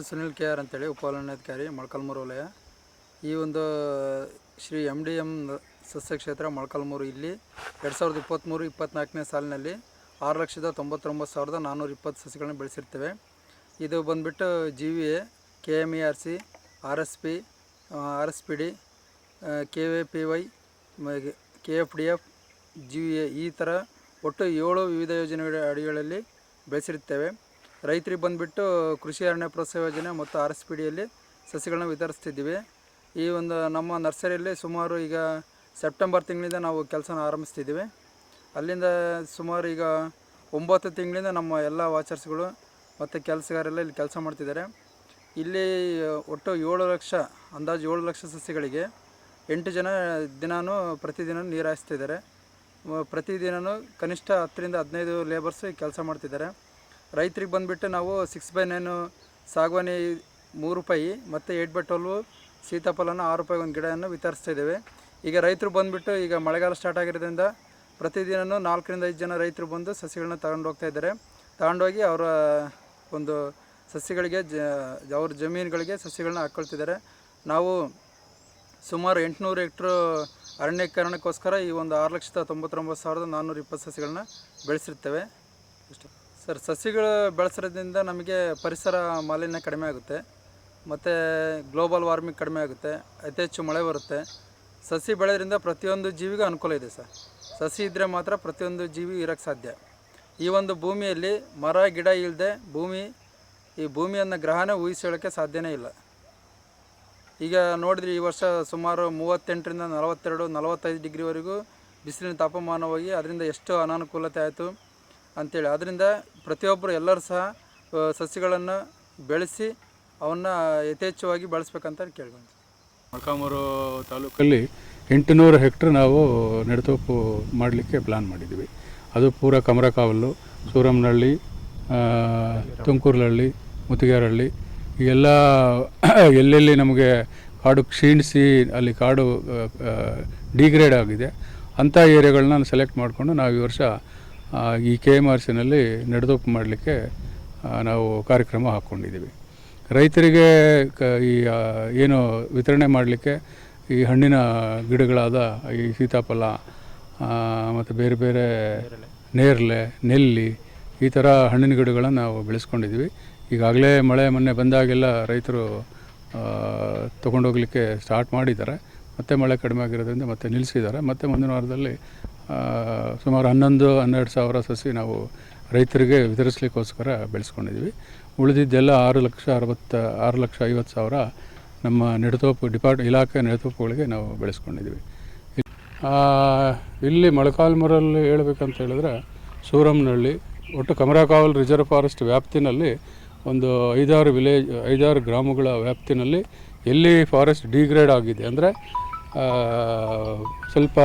Sunil KR ಅಂತೇಳಿ ಉಪವಲನಾಧಿಕಾರಿ ಮೊಳಕಾಲ್ಮೂರು ವಲಯ. ಈ ಒಂದು ಶ್ರೀ MDM ಸಸ್ಯ ಕ್ಷೇತ್ರ ಮೊಳಕಾಲ್ಮೂರು ಇಲ್ಲಿ 2023-24ನೇ ಸಾಲಿನಲ್ಲಿ 6,99,420 ಸಸಿಗಳನ್ನು ಬೆಳೆಸಿರ್ತೇವೆ. ಇದು ಬಂದುಬಿಟ್ಟು GVA, KMERC, RSP, RSPD, KVPY, KFDF, GVA ಈ ಥರ ಒಟ್ಟು 7 ವಿವಿಧ ಯೋಜನೆಗಳ ಅಡಿಗಳಲ್ಲಿ ಬೆಳೆಸಿರ್ತೇವೆ. ರೈತರಿಗೆ ಬಂದುಬಿಟ್ಟು ಕೃಷಿ ಅರಣ್ಯ ಪ್ರೋತ್ಸಾಹ ಯೋಜನೆ ಮತ್ತು RSPDಯಲ್ಲಿ ಸಸಿಗಳನ್ನ ವಿತರಿಸ್ತಿದ್ದೀವಿ. ಈ ಒಂದು ನಮ್ಮ ನರ್ಸರಿಯಲ್ಲಿ ಸುಮಾರು ಈಗ ಸೆಪ್ಟೆಂಬರ್ ತಿಂಗಳಿಂದ ನಾವು ಕೆಲಸನ ಆರಂಭಿಸ್ತಿದ್ದೀವಿ. ಅಲ್ಲಿಂದ ಸುಮಾರು ಈಗ 9 ತಿಂಗಳಿಂದ ನಮ್ಮ ಎಲ್ಲ ವಾಚರ್ಸ್ಗಳು ಮತ್ತು ಕೆಲಸಗಾರೆಲ್ಲ ಇಲ್ಲಿ ಕೆಲಸ ಮಾಡ್ತಿದ್ದಾರೆ. ಇಲ್ಲಿ ಒಟ್ಟು 7 ಲಕ್ಷ ಅಂದಾಜು 7 ಲಕ್ಷ ಸಸಿಗಳಿಗೆ 8 ಜನ ಪ್ರತಿದಿನ ನೀರು ಹಾಯಿಸ್ತಿದ್ದಾರೆ. ಪ್ರತಿದಿನ ಕನಿಷ್ಠ 10ರಿಂದ 15 ಲೇಬರ್ಸ್ ಕೆಲಸ ಮಾಡ್ತಿದ್ದಾರೆ. ರೈತರಿಗೆ ಬಂದುಬಿಟ್ಟು ನಾವು 6x9 ಸಾಗವಾನಿ ₹3 ಮತ್ತು 8x12 ಸೀತಾಫಲನ ₹6 ಒಂದು ಗಿಡವನ್ನು ವಿತರಿಸ್ತಾಯಿದ್ದೇವೆ. ಈಗ ರೈತರು ಬಂದುಬಿಟ್ಟು ಈಗ ಮಳೆಗಾಲ ಸ್ಟಾರ್ಟ್ ಆಗಿರೋದ್ರಿಂದ ಪ್ರತಿದಿನ 4ರಿಂದ 5 ಜನ ರೈತರು ಬಂದು ಸಸಿಗಳನ್ನ ತಗೊಂಡು ಹೋಗ್ತಾಯಿದ್ದಾರೆ. ತಗೊಂಡೋಗಿ ಅವರ ಒಂದು ಸಸಿಗಳಿಗೆ ಅವ್ರ ಜಮೀನುಗಳಿಗೆ ಸಸಿಗಳನ್ನ ಹಾಕ್ಕೊಳ್ತಿದ್ದಾರೆ. ನಾವು ಸುಮಾರು 800 ಹೆಕ್ಟ್ರು ಅರಣ್ಯೀಕರಣಕ್ಕೋಸ್ಕರ ಈ ಒಂದು 6,99,420 ಸಸಿಗಳನ್ನ ಬೆಳೆಸಿರ್ತೇವೆ. ಇಷ್ಟು ಸರ್. ಸಸಿಗಳು ಬೆಳೆಸೋದ್ರಿಂದ ನಮಗೆ ಪರಿಸರ ಮಾಲಿನ್ಯ ಕಡಿಮೆ ಆಗುತ್ತೆ, ಮತ್ತು ಗ್ಲೋಬಲ್ ವಾರ್ಮಿಂಗ್ ಕಡಿಮೆ ಆಗುತ್ತೆ, ಅತಿ ಹೆಚ್ಚು ಮಳೆ ಬರುತ್ತೆ. ಸಸಿ ಬೆಳೆಯೋದ್ರಿಂದ ಪ್ರತಿಯೊಂದು ಜೀವಿಗೂ ಅನುಕೂಲ ಇದೆ ಸರ್. ಸಸಿ ಇದ್ದರೆ ಮಾತ್ರ ಪ್ರತಿಯೊಂದು ಜೀವಿ ಇರೋಕ್ಕೆ ಸಾಧ್ಯ. ಈ ಒಂದು ಭೂಮಿಯಲ್ಲಿ ಮರ ಗಿಡ ಇಲ್ಲದೆ ಈ ಭೂಮಿಯನ್ನು ಗ್ರಹನೇ ಊಹಿಸೋಕ್ಕೆ ಸಾಧ್ಯನೇ ಇಲ್ಲ. ಈಗ ನೋಡಿದ್ರೆ ಈ ವರ್ಷ ಸುಮಾರು 38ರಿಂದ 42-45 ಡಿಗ್ರಿವರೆಗೂ ಬಿಸಿಲಿನ ತಾಪಮಾನ ಹೋಗಿ ಅದರಿಂದ ಎಷ್ಟು ಅನಾನುಕೂಲತೆ ಆಯಿತು ಅಂಥೇಳಿ. ಅದರಿಂದ ಪ್ರತಿಯೊಬ್ಬರು ಎಲ್ಲರೂ ಸಹ ಸಸಿಗಳನ್ನು ಬೆಳೆಸಿ ಅವನ್ನು ಯಥೇಚ್ಛವಾಗಿ ಬೆಳೆಸ್ಬೇಕಂತ ಕೇಳ್ಕೊಂಡು. ಮೊಳಕಾಲ್ಮೂರು ತಾಲೂಕಲ್ಲಿ 800 ಹೆಕ್ಟ್ರ್ ನಾವು ನೆಡತೋಪು ಮಾಡಲಿಕ್ಕೆ ಪ್ಲ್ಯಾನ್ ಮಾಡಿದ್ದೀವಿ. ಅದು ಪೂರ ಕಮರಕಾವಲು, ಸೂರಮ್ಮನಹಳ್ಳಿ, ತುಮಕೂರಹಳ್ಳಿ, ಮುತ್ತಿಗೆರಹಳ್ಳಿ ಈ ಎಲ್ಲ ಎಲ್ಲೆಲ್ಲಿ ನಮಗೆ ಕಾಡು ಕ್ಷೀಣಿಸಿ ಅಲ್ಲಿ ಕಾಡು ಡಿಗ್ರೇಡ್ ಆಗಿದೆ ಅಂಥ ಏರಿಯಾಗಳನ್ನ ಸೆಲೆಕ್ಟ್ ಮಾಡಿಕೊಂಡು ನಾವು ಈ ವರ್ಷ ಈ KMRCನಲ್ಲಿ ನೆಡತೋಪು ಮಾಡಲಿಕ್ಕೆ ನಾವು ಕಾರ್ಯಕ್ರಮ ಹಾಕ್ಕೊಂಡಿದ್ದೀವಿ. ರೈತರಿಗೆ ಈ ಏನು ವಿತರಣೆ ಮಾಡಲಿಕ್ಕೆ ಈ ಹಣ್ಣಿನ ಗಿಡಗಳಾದ ಈ ಸೀತಾಫಲ ಮತ್ತು ಬೇರೆ ಬೇರೆ ನೇರಳೆ, ನೆಲ್ಲಿ ಈ ಥರ ಹಣ್ಣಿನ ಗಿಡಗಳನ್ನು ನಾವು ಬೆಳೆಸ್ಕೊಂಡಿದ್ದೀವಿ. ಈಗಾಗಲೇ ಮಳೆ ಮೊನ್ನೆ ಬಂದಾಗೆಲ್ಲ ರೈತರು ತೊಗೊಂಡೋಗ್ಲಿಕ್ಕೆ ಸ್ಟಾರ್ಟ್ ಮಾಡಿದ್ದಾರೆ. ಮತ್ತು ಮಳೆ ಕಡಿಮೆ ಆಗಿರೋದ್ರಿಂದ ಮತ್ತೆ ನಿಲ್ಲಿಸಿದ್ದಾರೆ. ಮತ್ತು ಮುಂದಿನ ವಾರದಲ್ಲಿ ಸುಮಾರು 11-12 ಸಾವಿರ ಸಸಿ ನಾವು ರೈತರಿಗೆ ವಿತರಿಸಲಿಕ್ಕೋಸ್ಕರ ಬೆಳೆಸ್ಕೊಂಡಿದ್ದೀವಿ. ಉಳಿದಿದ್ದೆಲ್ಲ 6,50,000 ನಮ್ಮ ನೆಡತೋಪು ಇಲಾಖೆ ನೆಡತೋಪುಗಳಿಗೆ ನಾವು ಬೆಳೆಸ್ಕೊಂಡಿದ್ದೀವಿ. ಇಲ್ಲಿ ಮೊಳಕಾಲ್ಮೂರಲ್ಲಿ ಹೇಳಬೇಕಂತ ಹೇಳಿದ್ರೆ ಸೂರಮ್ಮನಹಳ್ಳಿ ಒಟ್ಟು ಕಮರಕಾವಲ್ ರಿಸರ್ವ್ ಫಾರೆಸ್ಟ್ ವ್ಯಾಪ್ತಿನಲ್ಲಿ ಒಂದು 5-6 ಗ್ರಾಮಗಳ ವ್ಯಾಪ್ತಿನಲ್ಲಿ ಎಲ್ಲಿ ಫಾರೆಸ್ಟ್ ಡಿಗ್ರೇಡ್ ಆಗಿದೆ ಅಂದರೆ ಸ್ವಲ್ಪ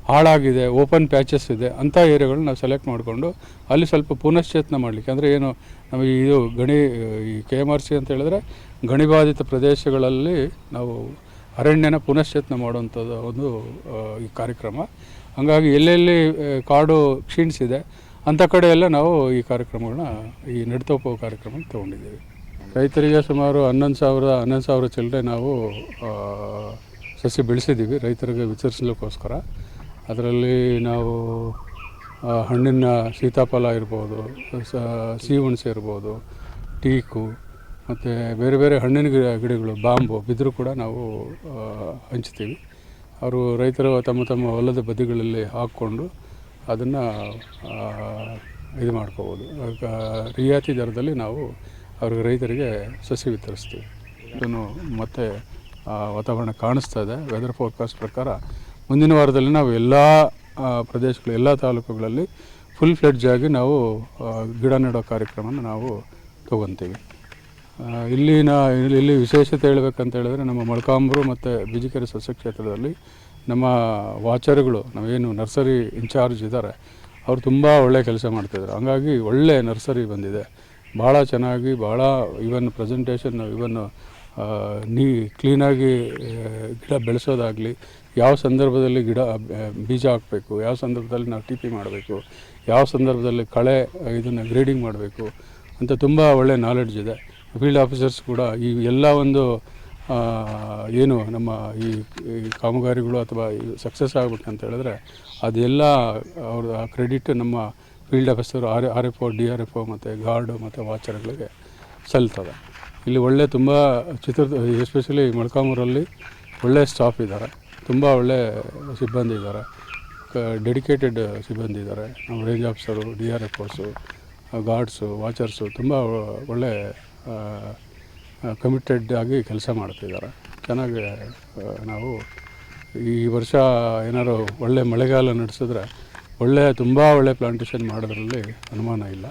ಹಾಳಾಗಿದೆ, ಓಪನ್ ಪ್ಯಾಚಸ್ ಇದೆ, ಅಂಥ ಏರಿಯಾಗಳನ್ನ ನಾವು ಸೆಲೆಕ್ಟ್ ಮಾಡಿಕೊಂಡು ಅಲ್ಲಿ ಸ್ವಲ್ಪ ಪುನಶ್ಚೇತನ ಮಾಡಲಿಕ್ಕೆ ಅಂದರೆ ಏನು ನಮಗೆ ಇದು ಈ KMRC ಅಂತ ಹೇಳಿದ್ರೆ ಗಣಿಬಾಧಿತ ಪ್ರದೇಶಗಳಲ್ಲಿ ನಾವು ಅರಣ್ಯನ ಪುನಶ್ಚೇತನ ಮಾಡುವಂಥದ್ದು ಒಂದು ಈ ಕಾರ್ಯಕ್ರಮ. ಹಾಗಾಗಿ ಎಲ್ಲೆಲ್ಲಿ ಕಾಡು ಕ್ಷೀಣಿಸಿದೆ ಅಂಥ ಕಡೆ ಎಲ್ಲ ನಾವು ಈ ಕಾರ್ಯಕ್ರಮಗಳನ್ನ ಈ ನೆಡತೋಪು ಕಾರ್ಯಕ್ರಮ ತೊಗೊಂಡಿದ್ದೀವಿ. ರೈತರಿಗೆ ಸುಮಾರು 11,000 ಚಿಲ್ಲರೆ ನಾವು ಸಸಿ ಬೆಳೆಸಿದ್ದೀವಿ ರೈತರಿಗೆ ವಿತರಿಸಲಿಕ್ಕೋಸ್ಕರ. ಅದರಲ್ಲಿ ನಾವು ಹಣ್ಣಿನ ಸೀತಾಫಲ ಇರ್ಬೋದು, ಸೀವಣಸೆ ಇರ್ಬೋದು, ಟೀಕು ಮತ್ತು ಬೇರೆ ಬೇರೆ ಹಣ್ಣಿನ ಗಿಡಗಳು, ಬಾಂಬು, ಬಿದಿರು ಕೂಡ ನಾವು ಹಂಚ್ತೀವಿ. ಅವರು ರೈತರು ತಮ್ಮ ಹೊಲದ ಬದಿಗಳಲ್ಲಿ ಹಾಕ್ಕೊಂಡು ಅದನ್ನು ಇದು ಮಾಡ್ಕೋಬೋದು. ರಿಯಾಯಿತಿ ದರದಲ್ಲಿ ನಾವು ರೈತರಿಗೆ ಸಸಿ ವಿತರಿಸ್ತೀವಿ. ಇದನ್ನು ಮತ್ತೆ ವಾತಾವರಣ ಕಾಣಿಸ್ತಾ ಇದೆ. ವೆದರ್ ಫೋರ್ಕಾಸ್ಟ್ ಪ್ರಕಾರ ಮುಂದಿನ ವಾರದಲ್ಲಿ ನಾವು ಎಲ್ಲ ಪ್ರದೇಶಗಳು, ಎಲ್ಲ ತಾಲೂಕುಗಳಲ್ಲಿ ಫುಲ್ ಫ್ಲೆಡ್ಜ್ ಆಗಿ ನಾವು ಗಿಡ ನೆಡೋ ಕಾರ್ಯಕ್ರಮನ ನಾವು ತೊಗೊತೀವಿ. ಇಲ್ಲಿ ವಿಶೇಷತೆ ಹೇಳಬೇಕಂತ ಹೇಳಿದ್ರೆ ನಮ್ಮ ಮೊಳಕಾಲ್ಮೂರು ಮತ್ತು ಬಿಜಿಕೆರೆ ಸಸ್ಯ ಕ್ಷೇತ್ರದಲ್ಲಿ ನಮ್ಮ ವಾಚರ್ಗಳು, ನಾವೇನು ನರ್ಸರಿ ಇನ್ಚಾರ್ಜ್ ಇದ್ದಾರೆ, ಅವರು ತುಂಬ ಒಳ್ಳೆಯ ಕೆಲಸ ಮಾಡ್ತಾಯಿದ್ದಾರೆ. ಹಂಗಾಗಿ ಒಳ್ಳೆಯ ನರ್ಸರಿ ಬಂದಿದೆ. ಭಾಳ ಚೆನ್ನಾಗಿ, ಭಾಳ ಇವನ್ ಪ್ರೆಸೆಂಟೇಷನ್, ಕ್ಲೀನಾಗಿ ಗಿಡ ಬೆಳೆಸೋದಾಗಲಿ, ಯಾವ ಸಂದರ್ಭದಲ್ಲಿ ಬೀಜ ಹಾಕಬೇಕು, ಯಾವ ಸಂದರ್ಭದಲ್ಲಿ ನಾವು TP ಮಾಡಬೇಕು, ಯಾವ ಸಂದರ್ಭದಲ್ಲಿ ಇದನ್ನು ಗ್ರೇಡಿಂಗ್ ಮಾಡಬೇಕು ಅಂತ ತುಂಬ ಒಳ್ಳೆಯ ನಾಲೆಡ್ಜ್ ಇದೆ. ಫೀಲ್ಡ್ ಆಫೀಸರ್ಸ್ ಕೂಡ ಈ ಎಲ್ಲ ಒಂದು ಏನು ನಮ್ಮ ಈ ಕಾಮಗಾರಿಗಳು ಅಥವಾ ಸಕ್ಸಸ್ ಆಗಬೇಕಂತ ಹೇಳಿದ್ರೆ ಅದೆಲ್ಲ ಅವ್ರ ಆ ಕ್ರೆಡಿಟ್ ನಮ್ಮ field officer R F O DRFO ಮತ್ತು ಗಾರ್ಡು ಮತ್ತು ವಾಚರ್ಗಳಿಗೆ ಸಲ್ತದೆ. ಇಲ್ಲಿ ಒಳ್ಳೆ ತುಂಬ ಎಸ್ಪೆಷಲಿ ಮೊಳಕಾಲ್ಮೂರಲ್ಲಿ ಒಳ್ಳೆ ಸ್ಟಾಫ್ ಇದ್ದಾರೆ, ತುಂಬ ಒಳ್ಳೆ ಸಿಬ್ಬಂದಿ ಇದ್ದಾರೆ, ಡೆಡಿಕೇಟೆಡ್ ಸಿಬ್ಬಂದಿ ಇದ್ದಾರೆ. ನಮ್ಮ ರೇಂಜ್ ಆಫೀಸರು, DRFOಸು, ಗಾರ್ಡ್ಸು, ವಾಚರ್ಸು ತುಂಬ ಒಳ್ಳೆ ಕಮಿಟೆಡ್ ಆಗಿ ಕೆಲಸ ಮಾಡ್ತಿದ್ದಾರೆ. ಚೆನ್ನಾಗಿ ನಾವು ಈ ವರ್ಷ ಏನಾದ್ರು ಒಳ್ಳೆ ಮಳೆಗಾಲ ನಡೆಸಿದ್ರೆ ತುಂಬ ಒಳ್ಳೆ ಪ್ಲಾಂಟೇಷನ್ ಮಾಡೋದ್ರಲ್ಲಿ ಅನುಮಾನ ಇಲ್ಲ.